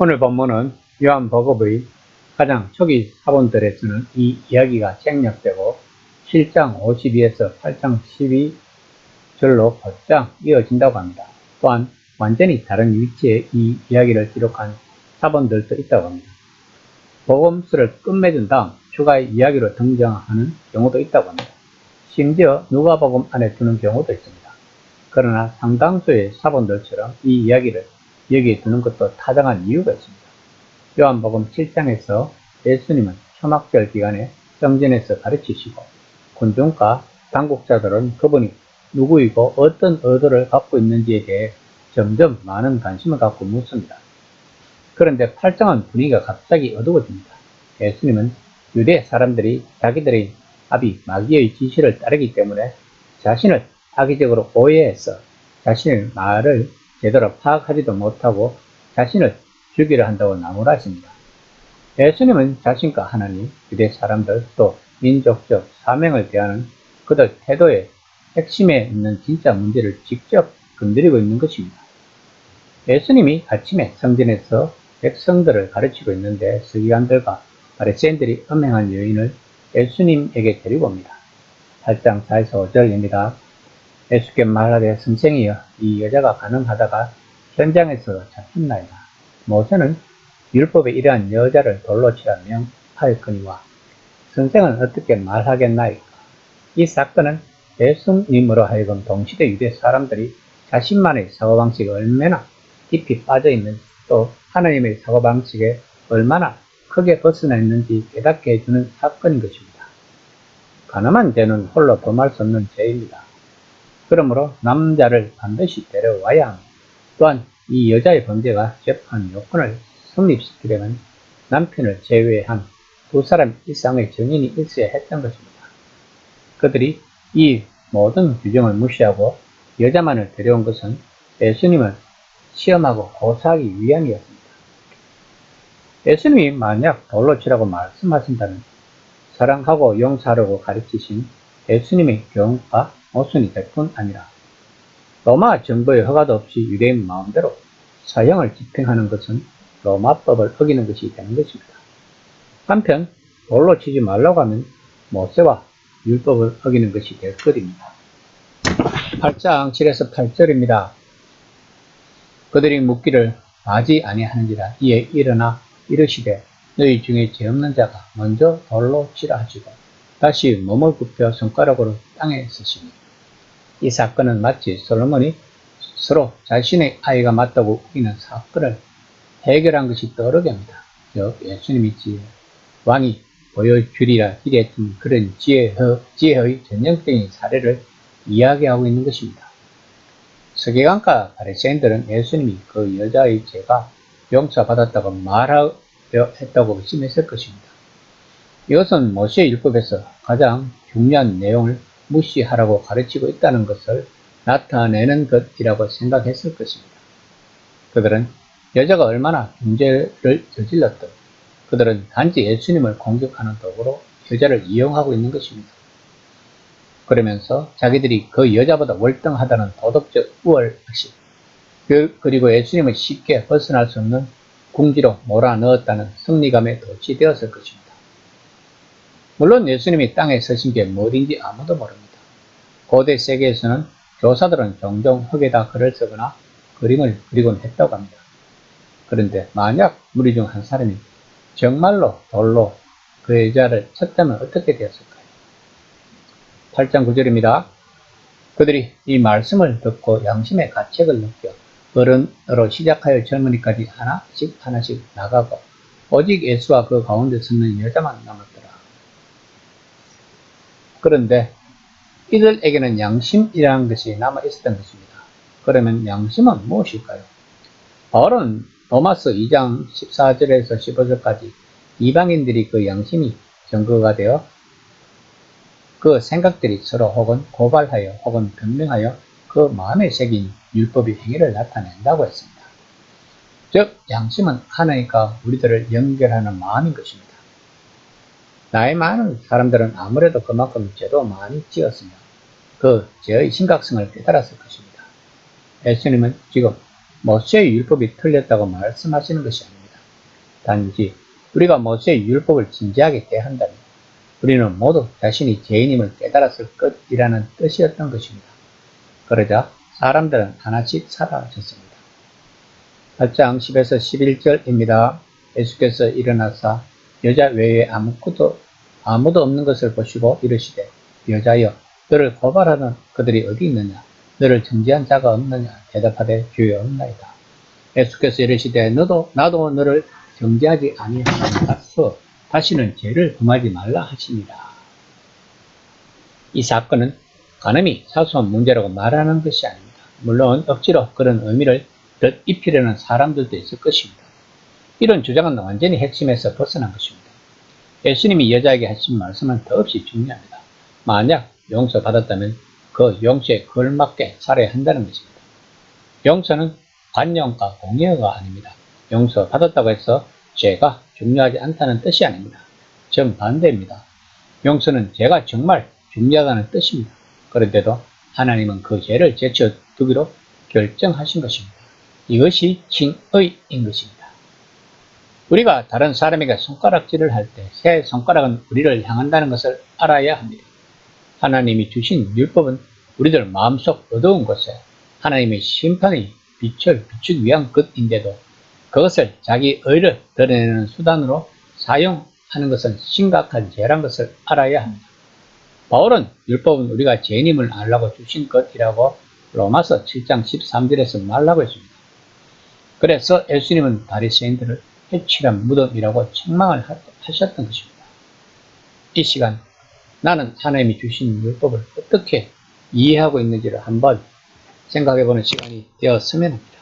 오늘 본문은 요한복음의 가장 초기 사본들에서는 이 이야기가 생략되고 7장 52에서 8장 12절로 곧장 이어진다고 합니다. 또한 완전히 다른 위치에 이 이야기를 기록한 사본들도 있다고 합니다. 복음서를 끝맺은 다음 추가의 이야기로 등장하는 경우도 있다고 합니다. 심지어 누가복음 안에 두는 경우도 있습니다. 그러나 상당수의 사본들처럼 이 이야기를 여기에 두는 것도 타당한 이유가 있습니다. 요한복음 7장에서 예수님은 초막절 기간에 성전에서 가르치시고 군중과 당국자들은 그분이 누구이고 어떤 의도를 갖고 있는지에 대해 점점 많은 관심을 갖고 묻습니다. 그런데 8장은 분위기가 갑자기 어두워집니다. 예수님은 유대 사람들이 자기들의 아비 마귀의 지시를 따르기 때문에 자신을 악의적으로 오해해서 자신의 말을 제대로 파악하지도 못하고 자신을 죽이려 한다고 나무라십니다. 예수님은 자신과 하나님, 유대 사람들 또 민족적 사명을 대하는 그들 태도의 핵심에 있는 진짜 문제를 직접 건드리고 있는 것입니다. 예수님이 아침에 성전에서 백성들을 가르치고 있는데 서기관들과 바리새인들이 음행한 여인을 예수님에게 데리고 옵니다. 8장 4에서 5절입니다. 예수께 말하되 선생이여 이 여자가 가능하다가 현장에서 잡혔나이다. 모세는 율법에 이러한 여자를 돌로 치라 명하였거니와 선생은 어떻게 말하겠나이까. 이 사건은 예수님으로 하여금 동시대 유대 사람들이 자신만의 사고방식에 얼마나 깊이 빠져있는 또 하나님의 사고방식에 얼마나 크게 벗어나 있는지 깨닫게 해주는 사건인 것입니다. 가늠한 죄는 홀로 범할 수 없는 죄입니다. 그러므로 남자를 반드시 데려와야 합니다. 또한 이 여자의 범죄가 재판 요건을 성립시키려면 남편을 제외한 두 사람 이상의 증인이 있어야 했던 것입니다. 그들이 이 모든 규정을 무시하고 여자만을 데려온 것은 예수님을 시험하고 고사하기 위함이었습니다. 예수님이 만약 돌로 치라고 말씀하신다면 사랑하고 용서하라고 가르치신 예수님의 교훈과 모순이 될 뿐 아니라 로마 정부의 허가도 없이 유대인 마음대로 사형을 집행하는 것은 로마법을 어기는 것이 되는 것입니다. 한편 돌로 치지 말라고 하면 모세와 율법을 어기는 것이 될 것입니다. 8장 7에서 8절입니다. 그들이 묻기를 아지 아니하는지라 이에 일어나 이르시되 너희 중에 죄 없는 자가 먼저 돌로 치라 하시고 다시 몸을 굽혀 손가락으로 땅에 쓰시니 이 사건은 마치 솔로몬이 서로 자신의 아이가 맞다고 우기는 사건을 해결한 것이 떠오르게 합니다. 즉 예수님이 왕이 보여주리라 기대했던 그런 지혜의 전형적인 사례를 이야기하고 있는 것입니다. 서기관과 바리새인들은 예수님이 그 여자의 죄가 용서받았다고 말하려 했다고 의심했을 것입니다. 이것은 모세의 율법에서 가장 중요한 내용을 무시하라고 가르치고 있다는 것을 나타내는 것이라고 생각했을 것입니다. 그들은 여자가 얼마나 범죄를 저질렀든 그들은 단지 예수님을 공격하는 도구로 여자를 이용하고 있는 것입니다. 그러면서 자기들이 그 여자보다 월등하다는 도덕적 우월의식 그리고 예수님을 쉽게 벗어날 수 없는 궁지로 몰아넣었다는 승리감에 도취되었을 것입니다. 물론 예수님이 땅에 서신 게 뭐든지 아무도 모릅니다. 고대 세계에서는 교사들은 종종 흙에다 글을 쓰거나 그림을 그리곤 했다고 합니다. 그런데 만약 무리 중 한 사람이 정말로 돌로 그 여자를 쳤다면 어떻게 되었을까요? 8장 9절입니다. 그들이 이 말씀을 듣고 양심의 가책을 느껴 어른으로 시작하여 젊은이까지 하나씩 나가고 오직 예수와 그 가운데 서는 여자만 남았더라. 그런데 이들에게는 양심이라는 것이 남아있었던 것입니다. 그러면 양심은 무엇일까요? 바울은 로마서 2장 14절에서 15절까지 이방인들이 그 양심이 증거가 되어 그 생각들이 서로 혹은 고발하여 혹은 변명하여 그 마음에 새긴 율법의 행위를 나타낸다고 했습니다. 즉 양심은 하나님과 우리들을 연결하는 마음인 것입니다. 나이 많은 사람들은 아무래도 그만큼 죄도 많이 지었으며 그 죄의 심각성을 깨달았을 것입니다. 예수님은 지금 모세의 율법이 틀렸다고 말씀하시는 것이 아닙니다. 단지 우리가 모세의 율법을 진지하게 대한다면 우리는 모두 자신이 죄인임을 깨달았을 것이라는 뜻이었던 것입니다. 그러자 사람들은 하나씩 사라졌습니다. 8장 10에서 11절입니다. 예수께서 일어나사 여자 외에 아무도 없는 것을 보시고 이르시되 여자여 너를 고발하는 그들이 어디 있느냐 너를 정죄한 자가 없느냐 대답하되 주여 없나이다. 예수께서 이르시되 나도 너를 정죄하지 아니하노니 가서 다시는 죄를 범하지 말라 하시니라. 이 사건은 간음이 사소한 문제라고 말하는 것이 아닙니다. 물론 억지로 그런 의미를 덧입히려는 사람들도 있을 것입니다. 이런 주장은 완전히 핵심에서 벗어난 것입니다. 예수님이 여자에게 하신 말씀은 더없이 중요합니다. 만약 용서받았다면 그 용서에 걸맞게 살아야 한다는 것입니다. 용서는 관용과 공여가 아닙니다. 용서받았다고 해서 죄가 중요하지 않다는 뜻이 아닙니다. 정반대입니다. 용서는 죄가 정말 중요하다는 뜻입니다. 그런데도 하나님은 그 죄를 제쳐두기로 결정하신 것입니다. 이것이 칭의인 것입니다. 우리가 다른 사람에게 손가락질을 할 때 새 손가락은 우리를 향한다는 것을 알아야 합니다. 하나님이 주신 율법은 우리들 마음속 어두운 곳에 하나님의 심판의 빛을 비추기 위한 것인데도 그것을 자기 의를 드러내는 수단으로 사용하는 것은 심각한 죄란 것을 알아야 합니다. 바울은 율법은 우리가 죄인임을 알라고 주신 것이라고 로마서 7장 13절에서 말하고 있습니다. 그래서 예수님은 바리새인들을 해칠한 무덤이라고 책망을 하셨던 것입니다. 이 시간 나는 하나님이 주신 율법을 어떻게 이해하고 있는지를 한번 생각해보는 시간이 되었으면 합니다.